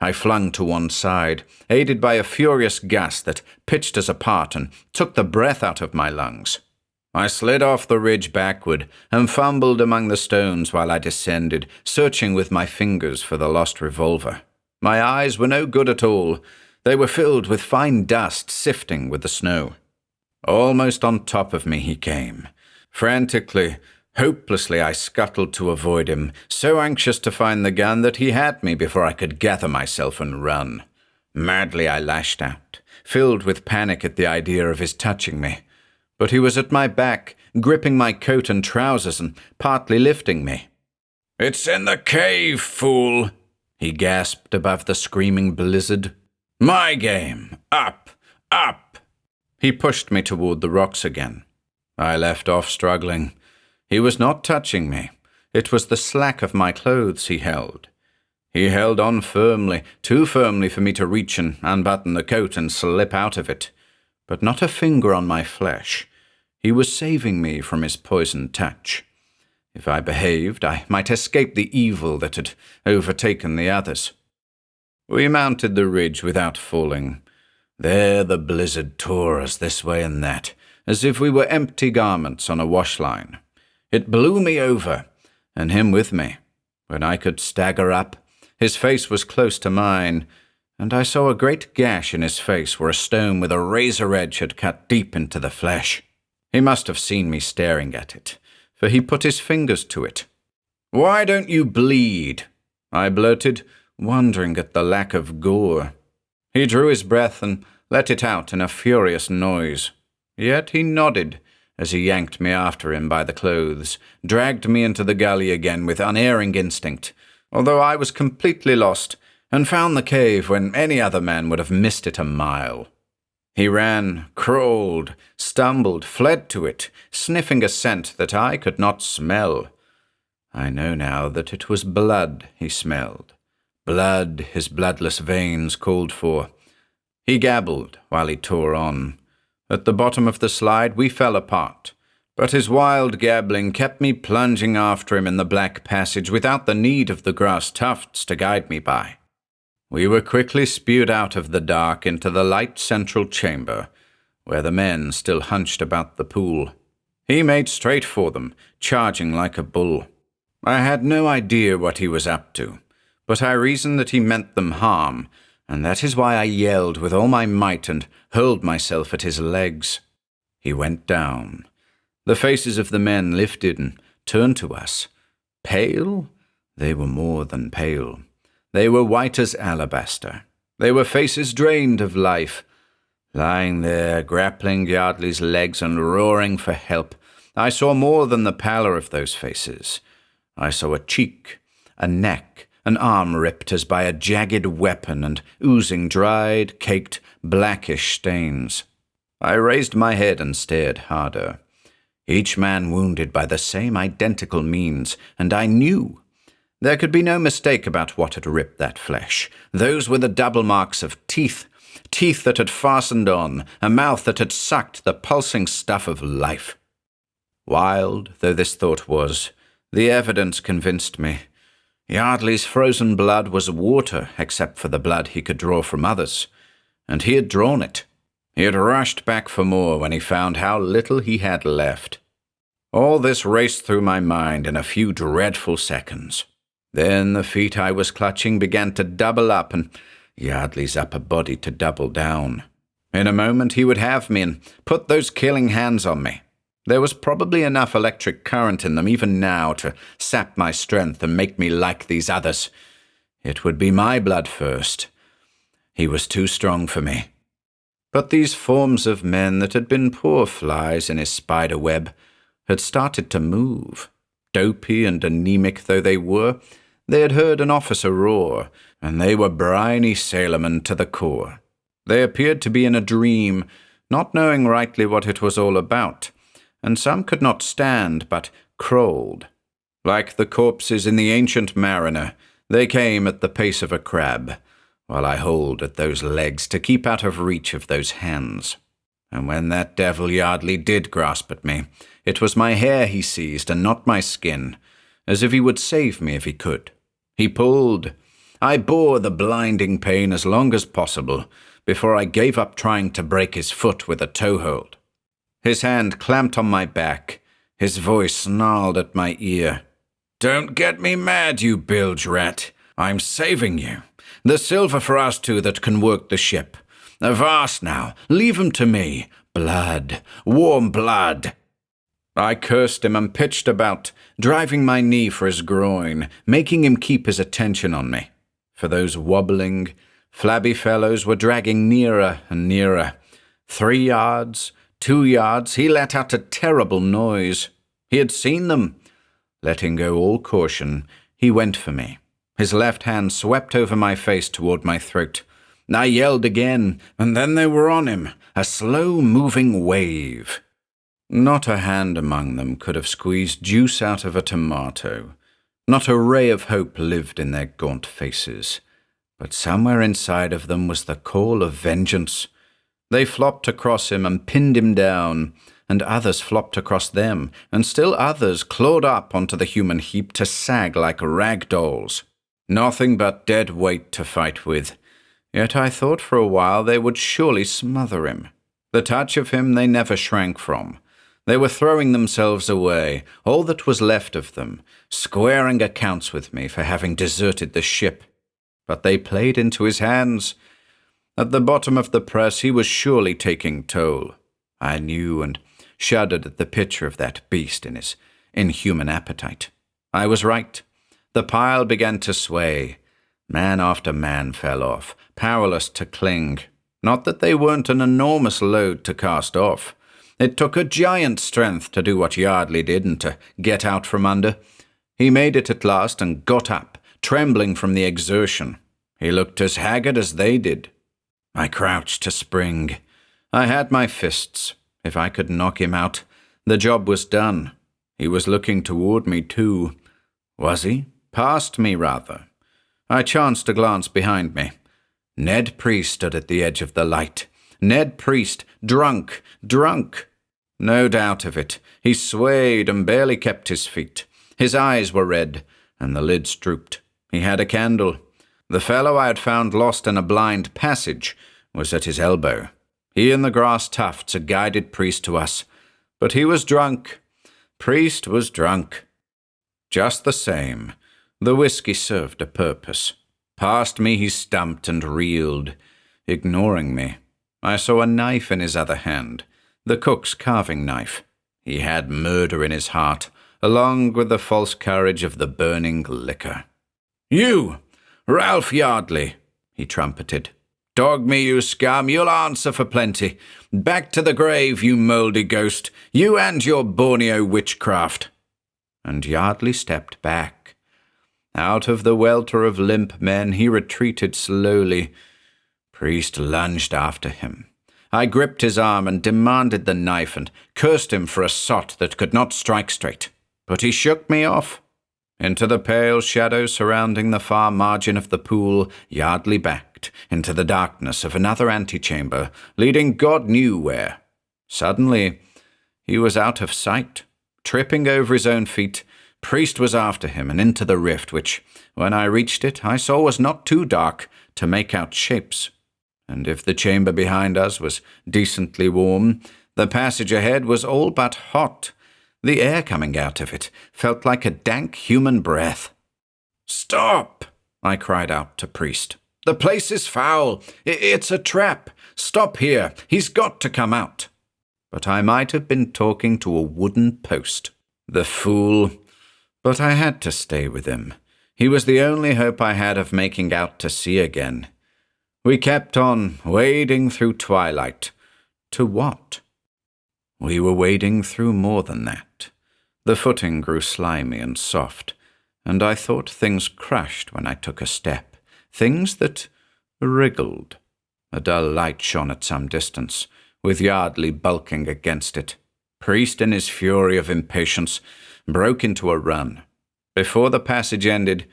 I flung to one side, aided by a furious gust that pitched us apart and took the breath out of my lungs. I slid off the ridge backward and fumbled among the stones while I descended, searching with my fingers for the lost revolver. My eyes were no good at all. They were filled with fine dust sifting with the snow. Almost on top of me he came. Frantically, hopelessly I scuttled to avoid him, so anxious to find the gun that he had me before I could gather myself and run. Madly I lashed out, filled with panic at the idea of his touching me. But he was at my back, gripping my coat and trousers and partly lifting me. "It's in the cave, fool!" he gasped above the screaming blizzard. "My game! Up! Up!" He pushed me toward the rocks again. I left off struggling. He was not touching me. It was the slack of my clothes he held. He held on firmly, too firmly for me to reach and unbutton the coat and slip out of it. But not a finger on my flesh. He was saving me from his poisoned touch. If I behaved, I might escape the evil that had overtaken the others. We mounted the ridge without falling. There the blizzard tore us this way and that, as if we were empty garments on a wash line. It blew me over, and him with me. When I could stagger up, his face was close to mine, and I saw a great gash in his face where a stone with a razor edge had cut deep into the flesh. He must have seen me staring at it, for he put his fingers to it. "Why don't you bleed?" I blurted, wondering at the lack of gore. He drew his breath and let it out in a furious noise. Yet he nodded as he yanked me after him by the clothes, dragged me into the gully again with unerring instinct, although I was completely lost, and found the cave when any other man would have missed it a mile. He ran, crawled, stumbled, fled to it, sniffing a scent that I could not smell. I know now that it was blood he smelled. Blood his bloodless veins called for. He gabbled while he tore on. At the bottom of the slide we fell apart, but his wild gabbling kept me plunging after him in the black passage without the need of the grass tufts to guide me by. We were quickly spewed out of the dark into the light central chamber, where the men still hunched about the pool. He made straight for them, charging like a bull. I had no idea what he was up to, But I reasoned that he meant them harm, and that is why I yelled with all my might and hurled myself at his legs. He went down. The faces of the men lifted and turned to us. Pale? They were more than pale. They were white as alabaster. They were faces drained of life. Lying there, grappling Yardley's legs and roaring for help, I saw more than the pallor of those faces. I saw a cheek, a neck, an arm ripped as by a jagged weapon and oozing dried, caked, blackish stains. I raised my head and stared harder. Each man wounded by the same identical means, and I knew. There could be no mistake about what had ripped that flesh. Those were the double marks of teeth, teeth that had fastened on, a mouth that had sucked the pulsing stuff of life. Wild though this thought was, the evidence convinced me. Yardley's frozen blood was water except for the blood he could draw from others, and he had drawn it. He had rushed back for more when he found how little he had left. All this raced through my mind in a few dreadful seconds. Then the feet I was clutching began to double up and Yardley's upper body to double down. In a moment he would have me and put those killing hands on me. There was probably enough electric current in them even now to sap my strength and make me like these others. It would be my blood first. He was too strong for me. But these forms of men that had been poor flies in his spider web had started to move. Dopey and anemic though they were, they had heard an officer roar, and they were briny sailormen to the core. They appeared to be in a dream, not knowing rightly what it was all about, and some could not stand, but crawled. Like the corpses in The Ancient Mariner, they came at the pace of a crab, while I holed at those legs to keep out of reach of those hands. And when that devil Yardley did grasp at me, it was my hair he seized and not my skin, as if he would save me if he could. He pulled. I bore the blinding pain as long as possible, before I gave up trying to break his foot with a toehold. His hand clamped on my back. His voice snarled at my ear. "Don't get me mad, you bilge rat. I'm saving you. The silver for us two that can work the ship. Avast now, leave 'em to me. Blood, warm blood." I cursed him and pitched about, driving my knee for his groin, making him keep his attention on me. For those wobbling, flabby fellows were dragging nearer and nearer. 3 yards, 2 yards, he let out a terrible noise. He had seen them. Letting go all caution, he went for me. His left hand swept over my face toward my throat. I yelled again, and then they were on him, a slow-moving wave. Not a hand among them could have squeezed juice out of a tomato. Not a ray of hope lived in their gaunt faces. But somewhere inside of them was the call of vengeance. They flopped across him and pinned him down, and others flopped across them, and still others clawed up onto the human heap to sag like rag dolls. Nothing but dead weight to fight with. Yet I thought for a while they would surely smother him. The touch of him they never shrank from. They were throwing themselves away, all that was left of them, squaring accounts with me for having deserted the ship. But they played into his hands. At the bottom of the press he was surely taking toll. I knew and shuddered at the picture of that beast in his inhuman appetite. I was right. The pile began to sway. Man after man fell off, powerless to cling. Not that they weren't an enormous load to cast off. It took a giant strength to do what Yardley did and to get out from under. He made it at last and got up, trembling from the exertion. He looked as haggard as they did. I crouched to spring. I had my fists. If I could knock him out, the job was done. He was looking toward me, too. Was he? Past me, rather. I chanced to glance behind me. Ned Priest stood at the edge of the light. Ned Priest, drunk. No doubt of it. He swayed and barely kept his feet. His eyes were red, and the lids drooped. He had a candle. The fellow I had found lost in a blind passage was at his elbow. He and the grass tufts had guided Priest to us, but he was drunk. Priest was drunk. Just the same, The whiskey served a purpose. Past me he stumped and reeled, ignoring me. I saw a knife in his other hand, the cook's carving knife. He had murder in his heart, along with the false courage of the burning liquor. "You, Ralph Yardley," he trumpeted. "Dog me, you scum, you'll answer for plenty. Back to the grave, you mouldy ghost, you and your Borneo witchcraft." And Yardley stepped back. Out of the welter of limp men he retreated slowly. Priest lunged after him. I gripped his arm and demanded the knife and cursed him for a sot that could not strike straight. But he shook me off. Into the pale shadow surrounding the far margin of the pool, Yardley backed, into the darkness of another antechamber, leading God knew where. Suddenly, he was out of sight. Tripping over his own feet, Priest was after him and into the rift, which, when I reached it, I saw was not too dark to make out shapes. And if the chamber behind us was decently warm, the passage ahead was all but hot. The air coming out of it felt like a dank human breath. "Stop!" I cried out to Priest. "The place is foul. It's a trap. Stop here. He's got to come out." But I might have been talking to a wooden post. The fool. But I had to stay with him. He was the only hope I had of making out to sea again. We kept on, wading through twilight. To what? We were wading through more than that. The footing grew slimy and soft, and I thought things crashed when I took a step, things that wriggled. A dull light shone at some distance, with Yardley bulking against it. Priest, in his fury of impatience, broke into a run. Before the passage ended,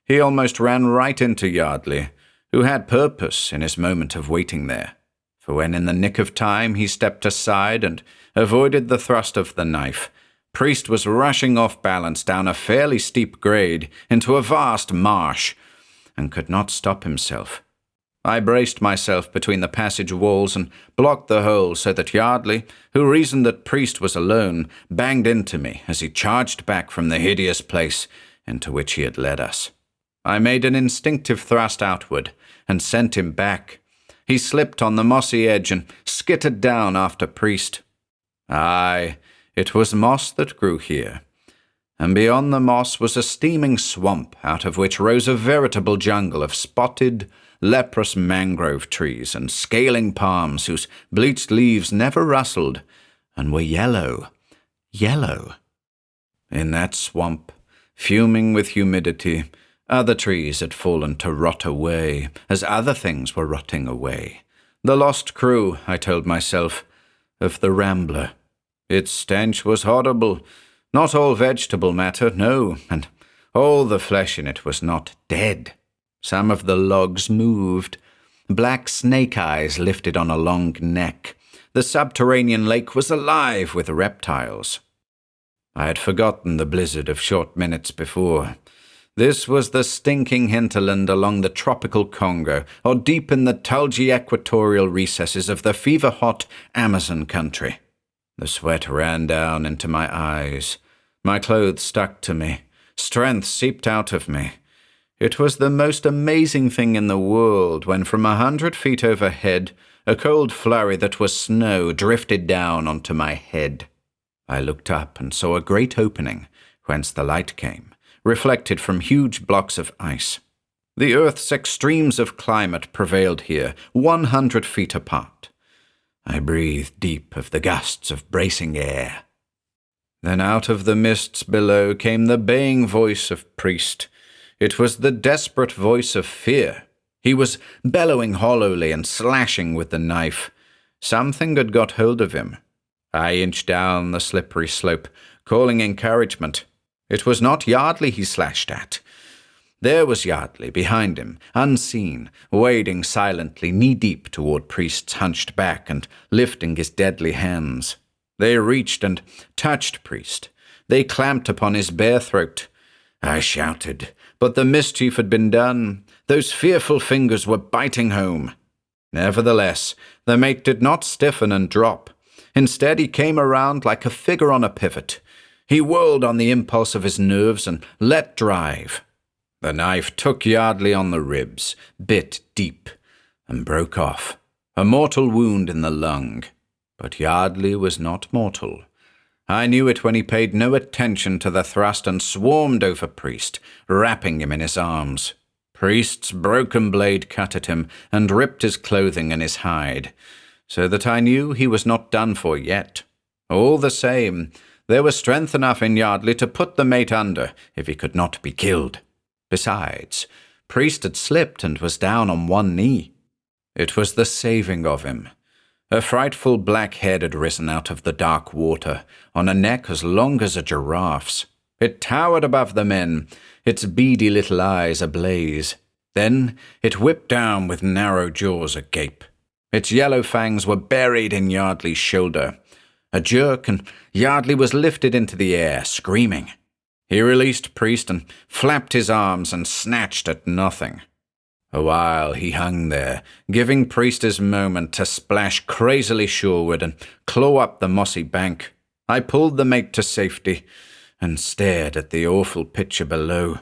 he almost ran right into Yardley, who had purpose in his moment of waiting there. For when in the nick of time he stepped aside and avoided the thrust of the knife, Priest was rushing off balance down a fairly steep grade into a vast marsh, and could not stop himself. I braced myself between the passage walls and blocked the hole so that Yardley, who reasoned that Priest was alone, banged into me as he charged back from the hideous place into which he had led us. I made an instinctive thrust outward and sent him back. He slipped on the mossy edge and skittered down after Priest. Aye, it was moss that grew here, and beyond the moss was a steaming swamp out of which rose a veritable jungle of spotted, leprous mangrove trees and scaling palms whose bleached leaves never rustled and were yellow. In that swamp, fuming with humidity, other trees had fallen to rot away, as other things were rotting away. The lost crew, I told myself, of the Rambler. Its stench was horrible. Not all vegetable matter, no, and all the flesh in it was not dead. Some of the logs moved. Black snake eyes lifted on a long neck. The subterranean lake was alive with reptiles. I had forgotten the blizzard of short minutes before. This was the stinking hinterland along the tropical Congo, or deep in the tulgy equatorial recesses of the fever-hot Amazon country. The sweat ran down into my eyes. My clothes stuck to me. Strength seeped out of me. It was the most amazing thing in the world when from 100 feet overhead, a cold flurry that was snow drifted down onto my head. I looked up and saw a great opening, whence the light came, reflected from huge blocks of ice. The Earth's extremes of climate prevailed here, 100 feet apart. I breathed deep of the gusts of bracing air. Then out of the mists below came the baying voice of Priest. It was the desperate voice of fear. He was bellowing hollowly and slashing with the knife. Something had got hold of him. I inched down the slippery slope, calling encouragement. It was not Yardley he slashed at. There was Yardley behind him, unseen, wading silently knee-deep toward Priest's hunched back and lifting his deadly hands. They reached and touched Priest. They clamped upon his bare throat. I shouted, but the mischief had been done. Those fearful fingers were biting home. Nevertheless, the mate did not stiffen and drop. Instead, he came around like a figure on a pivot. He whirled on the impulse of his nerves and let drive. The knife took Yardley on the ribs, bit deep, and broke off, a mortal wound in the lung. But Yardley was not mortal. I knew it when he paid no attention to the thrust and swarmed over Priest, wrapping him in his arms. Priest's broken blade cut at him and ripped his clothing and his hide, so that I knew he was not done for yet. All the same, there was strength enough in Yardley to put the mate under if he could not be killed. Besides, Priest had slipped and was down on one knee. It was the saving of him. A frightful black head had risen out of the dark water, on a neck as long as a giraffe's. It towered above the men, its beady little eyes ablaze. Then it whipped down with narrow jaws agape. Its yellow fangs were buried in Yardley's shoulder. A jerk, and Yardley was lifted into the air, screaming. He released Priest and flapped his arms and snatched at nothing. A while he hung there, giving Priest his moment to splash crazily shoreward and claw up the mossy bank. I pulled the mate to safety and stared at the awful picture below.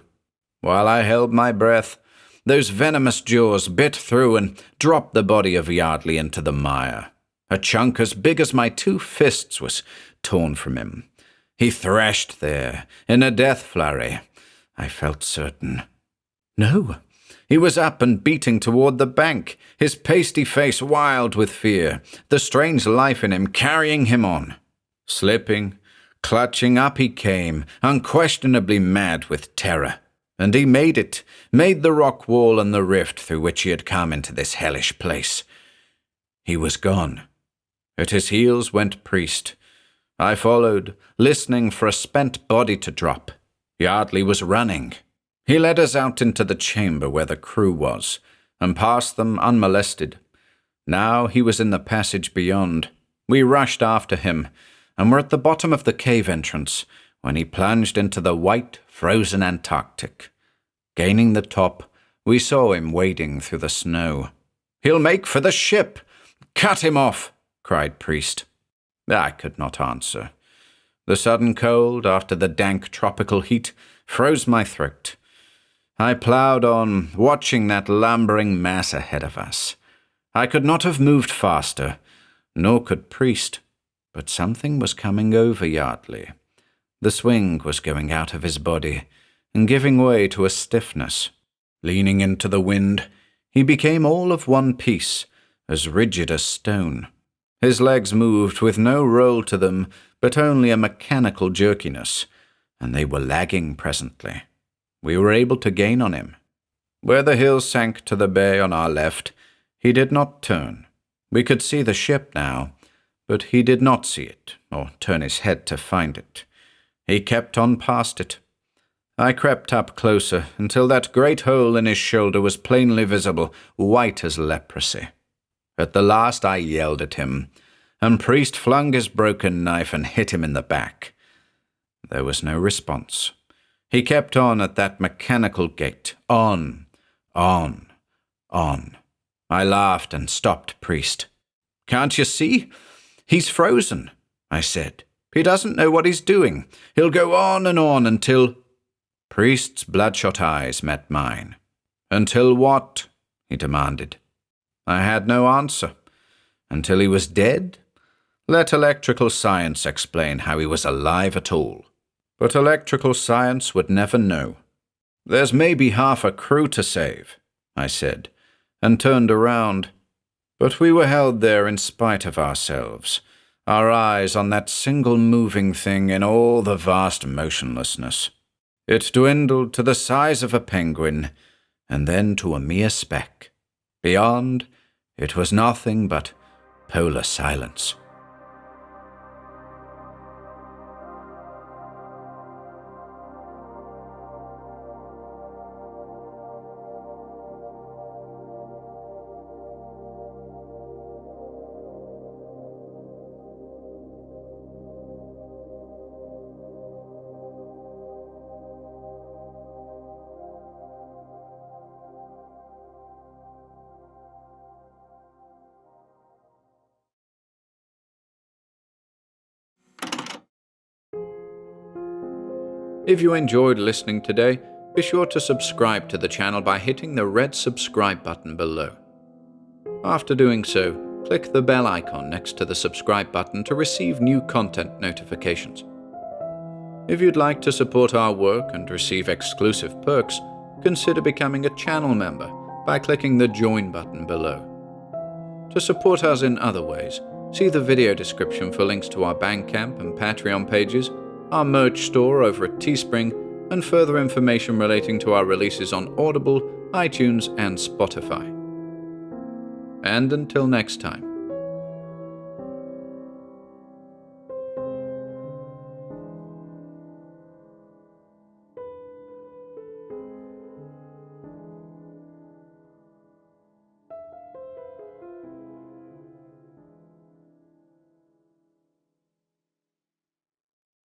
While I held my breath, those venomous jaws bit through and dropped the body of Yardley into the mire. A chunk as big as my 2 fists was torn from him. He thrashed there, in a death flurry, I felt certain. No, he was up and beating toward the bank, his pasty face wild with fear, the strange life in him carrying him on. Slipping, clutching up he came, unquestionably mad with terror. And he made the rock wall and the rift through which he had come into this hellish place. He was gone. At his heels went Priest. I followed, listening for a spent body to drop. Yardley was running. He led us out into the chamber where the crew was, and past them unmolested. Now he was in the passage beyond. We rushed after him, and were at the bottom of the cave entrance, when he plunged into the white, frozen Antarctic. Gaining the top, we saw him wading through the snow. "He'll make for the ship! Cut him off!" cried Priest. I could not answer. The sudden cold, after the dank tropical heat, froze my throat. I ploughed on, watching that lumbering mass ahead of us. I could not have moved faster, nor could Priest, but something was coming over Yardley. The swing was going out of his body and giving way to a stiffness. Leaning into the wind, he became all of one piece, as rigid as stone. His legs moved with no roll to them, but only a mechanical jerkiness, and they were lagging presently. We were able to gain on him. Where the hill sank to the bay on our left, he did not turn. We could see the ship now, but he did not see it, or turn his head to find it. He kept on past it. I crept up closer until that great hole in his shoulder was plainly visible, white as leprosy. At the last I yelled at him, and Priest flung his broken knife and hit him in the back. There was no response. He kept on at that mechanical gait, on. I laughed and stopped Priest. "Can't you see? He's frozen," I said. "He doesn't know what he's doing. He'll go on and on until—" Priest's bloodshot eyes met mine. "Until what?" he demanded. I had no answer. Until he was dead? Let electrical science explain how he was alive at all. But electrical science would never know. "There's maybe half a crew to save," I said, and turned around. But we were held there in spite of ourselves, our eyes on that single moving thing in all the vast motionlessness. It dwindled to the size of a penguin, and then to a mere speck. Beyond, it was nothing but polar silence. If you enjoyed listening today, Be sure to subscribe to the channel by hitting the red subscribe button below. After doing so, click the bell icon next to the subscribe button to receive new content notifications. If you'd like to support our work and receive exclusive perks, consider becoming a channel member by clicking the join button below. To support us in other ways, see the video description for links to our Bandcamp and Patreon pages, our merch store over at Teespring, and further information relating to our releases on Audible, iTunes, and Spotify. And until next time,